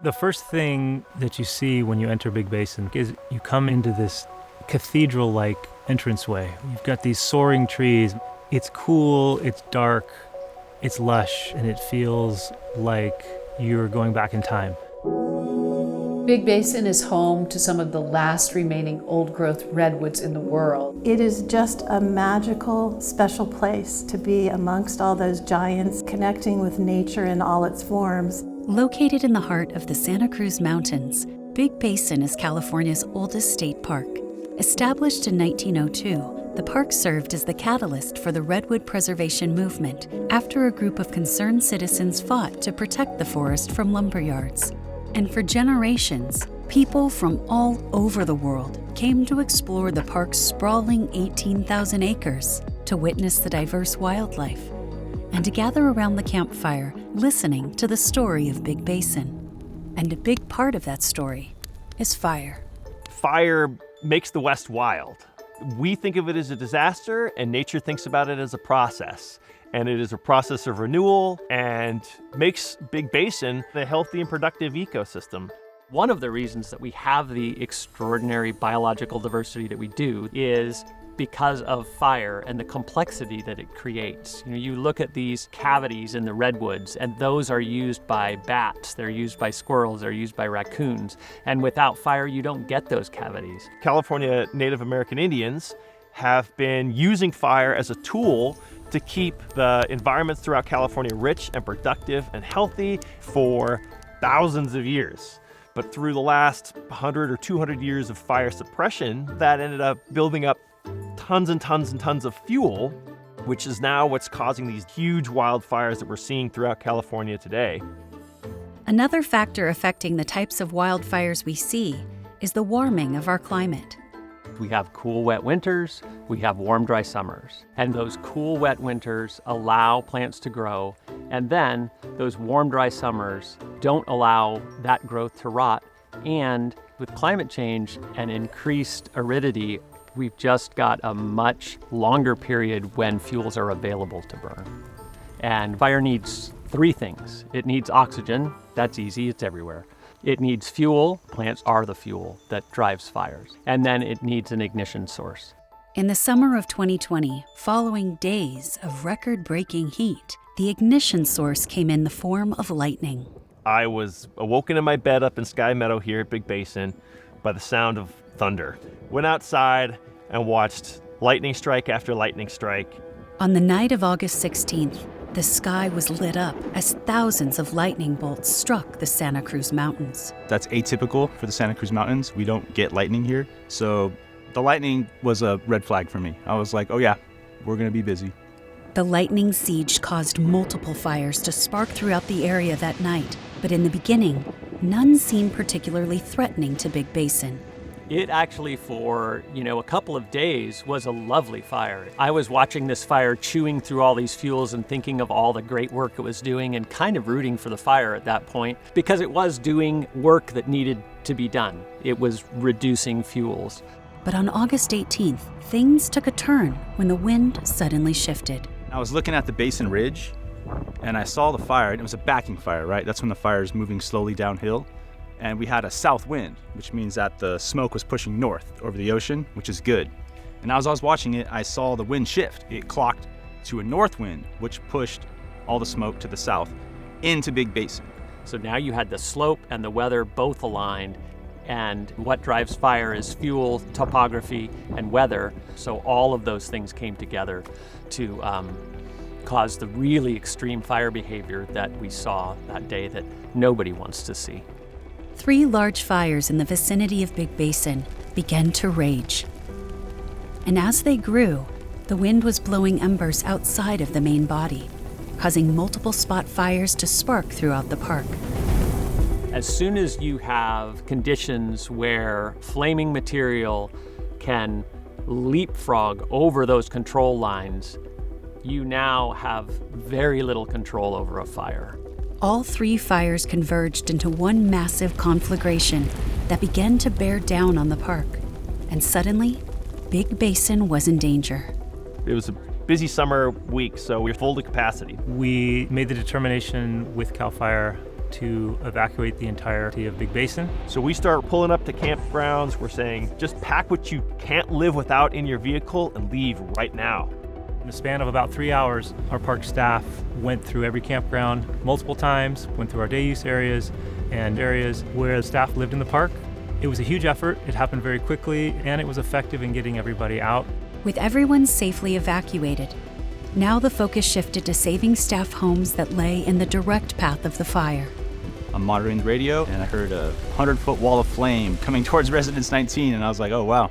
The first thing that you see when you enter Big Basin is you come into this cathedral-like entranceway. You've got these soaring trees. It's cool, it's dark, it's lush, and it feels like you're going back in time. Big Basin is home to some of the last remaining old-growth redwoods in the world. It is just a magical, special place to be amongst all those giants, connecting with nature in all its forms. Located in the heart of the Santa Cruz Mountains, Big Basin is California's oldest state park. Established in 1902, the park served as the catalyst for the redwood preservation movement after a group of concerned citizens fought to protect the forest from lumberyards. And for generations, people from all over the world came to explore the park's sprawling 18,000 acres to witness the diverse wildlife and to gather around the campfire listening to the story of Big Basin. And a big part of that story is fire. Fire makes the West wild. We think of it as a disaster, and nature thinks about it as a process. And it is a process of renewal and makes Big Basin a healthy and productive ecosystem. One of the reasons that we have the extraordinary biological diversity that we do is because of fire and the complexity that it creates. You look at these cavities in the redwoods, and those are used by bats, they're used by squirrels, they're used by raccoons. And without fire, you don't get those cavities. California Native American Indians have been using fire as a tool to keep the environments throughout California rich and productive and healthy for thousands of years. But through the last 100 or 200 years of fire suppression, that ended up building up tons and tons and tons of fuel, which is now what's causing these huge wildfires that we're seeing throughout California today. Another factor affecting the types of wildfires we see is the warming of our climate. We have cool, wet winters, we have warm, dry summers. And those cool, wet winters allow plants to grow, and then those warm, dry summers don't allow that growth to rot. And with climate change and increased aridity, we've just got a much longer period when fuels are available to burn. And fire needs three things. It needs oxygen, that's easy, it's everywhere. It needs fuel, plants are the fuel that drives fires. And then it needs an ignition source. In the summer of 2020, following days of record-breaking heat, the ignition source came in the form of lightning. I was awoken in my bed up in Sky Meadow here at Big Basin by the sound of thunder. Went outside and watched lightning strike after lightning strike. On the night of August 16th, the sky was lit up as thousands of lightning bolts struck the Santa Cruz Mountains. That's atypical for the Santa Cruz Mountains. We don't get lightning here. So the lightning was a red flag for me. I was like, oh yeah, we're gonna be busy. The lightning siege caused multiple fires to spark throughout the area that night. But in the beginning, none seemed particularly threatening to Big Basin. It actually, for a couple of days, was a lovely fire. I was watching this fire chewing through all these fuels and thinking of all the great work it was doing and kind of rooting for the fire at that point because it was doing work that needed to be done. It was reducing fuels. But on August 18th, things took a turn when the wind suddenly shifted. I was looking at the Basin Ridge and I saw the fire, and it was a backing fire, right? That's when the fire is moving slowly downhill. And we had a south wind, which means that the smoke was pushing north over the ocean, which is good. And as I was watching it, I saw the wind shift. It clocked to a north wind, which pushed all the smoke to the south into Big Basin. So now you had the slope and the weather both aligned, and what drives fire is fuel, topography, and weather. So all of those things came together to cause the really extreme fire behavior that we saw that day that nobody wants to see. 3 large fires in the vicinity of Big Basin began to rage. And as they grew, the wind was blowing embers outside of the main body, causing multiple spot fires to spark throughout the park. As soon as you have conditions where flaming material can leapfrog over those control lines, you now have very little control over a fire. All 3 fires converged into one massive conflagration that began to bear down on the park. And suddenly, Big Basin was in danger. It was a busy summer week, so we were full to capacity. We made the determination with CAL FIRE to evacuate the entirety of Big Basin. So we start pulling up to campgrounds. We're saying, just pack what you can't live without in your vehicle and leave right now. In the span of about 3 hours, our park staff went through every campground multiple times, went through our day use areas and areas where the staff lived in the park. It was a huge effort. It happened very quickly, and it was effective in getting everybody out. With everyone safely evacuated, now the focus shifted to saving staff homes that lay in the direct path of the fire. I'm monitoring the radio, and I heard a 100-foot wall of flame coming towards Residence 19, and I was like, oh wow,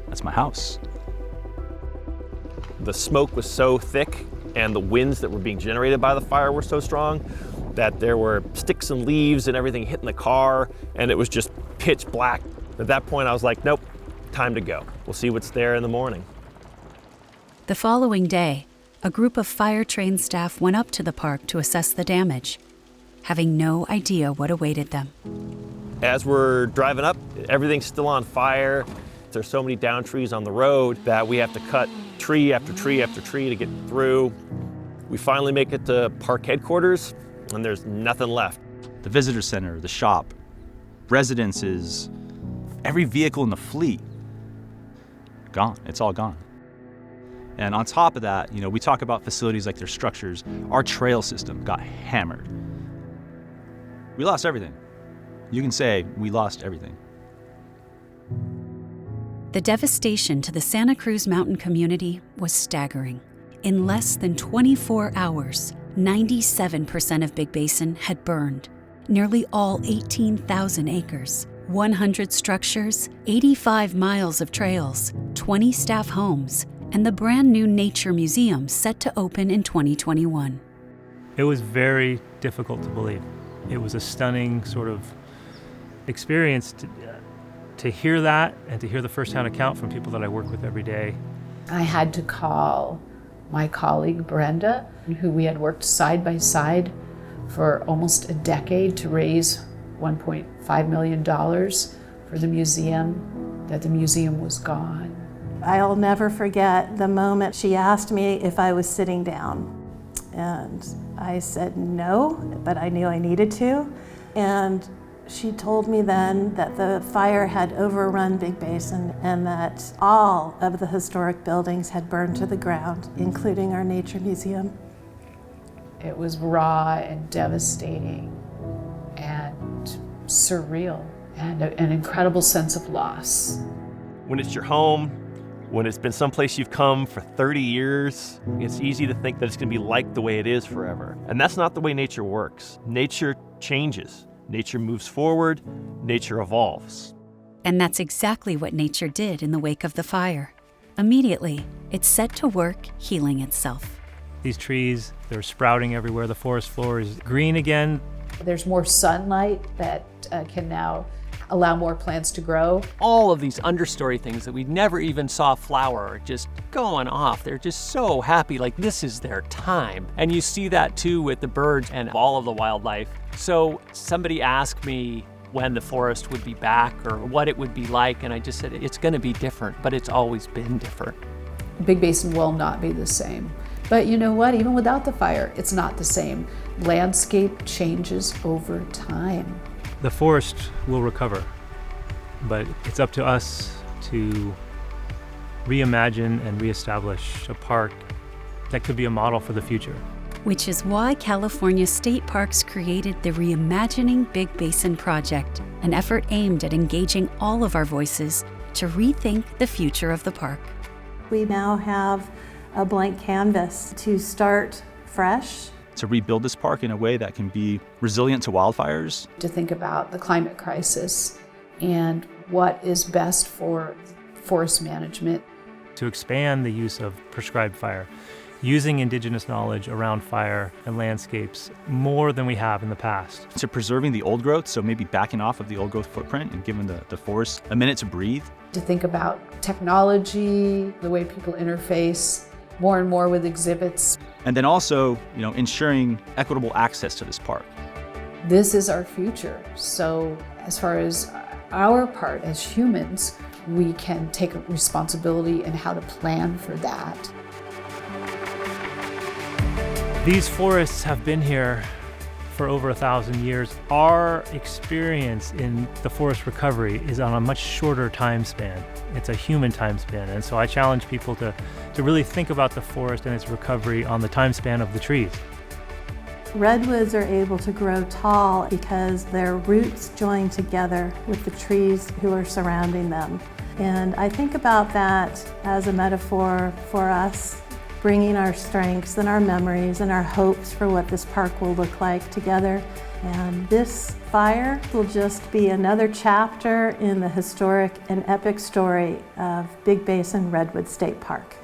that's my house. The smoke was so thick and the winds that were being generated by the fire were so strong that there were sticks and leaves and everything hitting the car, and it was just pitch black. At that point, I was like, nope, time to go. We'll see what's there in the morning. The following day, a group of fire-trained staff went up to the park to assess the damage, having no idea what awaited them. As we're driving up, everything's still on fire. There's so many down trees on the road that we have to cut tree after tree after tree to get through. We finally make it to park headquarters, and there's nothing left. The visitor center, the shop, residences, every vehicle in the fleet, gone. It's all gone. And on top of that, we talk about facilities like their structures. Our trail system got hammered. We lost everything. You can say we lost everything. The devastation to the Santa Cruz Mountain community was staggering. In less than 24 hours, 97% of Big Basin had burned. Nearly all 18,000 acres, 100 structures, 85 miles of trails, 20 staff homes, and the brand new Nature Museum set to open in 2021. It was very difficult to believe. It was a stunning sort of experience to hear that and to hear the first-hand account from people that I work with every day. I had to call my colleague Brenda, who we had worked side by side for almost a decade to raise $1.5 million for the museum, that the museum was gone. I'll never forget the moment she asked me if I was sitting down. And I said no, but I knew I needed to. And she told me then that the fire had overrun Big Basin and that all of the historic buildings had burned to the ground, including our Nature Museum. It was raw and devastating and surreal and an incredible sense of loss. When it's your home, when it's been someplace you've come for 30 years, it's easy to think that it's going to be like the way it is forever. And that's not the way nature works. Nature changes. Nature moves forward. Nature evolves. And that's exactly what nature did in the wake of the fire. Immediately, it set to work healing itself. These trees, they're sprouting everywhere. The forest floor is green again. There's more sunlight that can now allow more plants to grow. All of these understory things that we never even saw flower are just going off. They're just so happy, like this is their time. And you see that too with the birds and all of the wildlife. So somebody asked me when the forest would be back or what it would be like, and I just said it's going to be different, but it's always been different. Big Basin will not be the same. But you know what? Even without the fire, it's not the same. Landscape changes over time. The forest will recover, but it's up to us to reimagine and reestablish a park that could be a model for the future. Which is why California State Parks created the Reimagining Big Basin Project, an effort aimed at engaging all of our voices to rethink the future of the park. We now have a blank canvas to start fresh. To rebuild this park in a way that can be resilient to wildfires. To think about the climate crisis and what is best for forest management. To expand the use of prescribed fire, using indigenous knowledge around fire and landscapes more than we have in the past. To preserving the old growth, so maybe backing off of the old growth footprint and giving the forest a minute to breathe. To think about technology, the way people interface more and more with exhibits. And then also, ensuring equitable access to this park. This is our future. So as far as our part as humans, we can take responsibility in how to plan for that. These forests have been here for over 1,000 years. Our experience in the forest recovery is on a much shorter time span. It's a human time span. And so I challenge people to really think about the forest and its recovery on the time span of the trees. Redwoods are able to grow tall because their roots join together with the trees who are surrounding them. And I think about that as a metaphor for us bringing our strengths and our memories and our hopes for what this park will look like together. And this fire will just be another chapter in the historic and epic story of Big Basin Redwood State Park.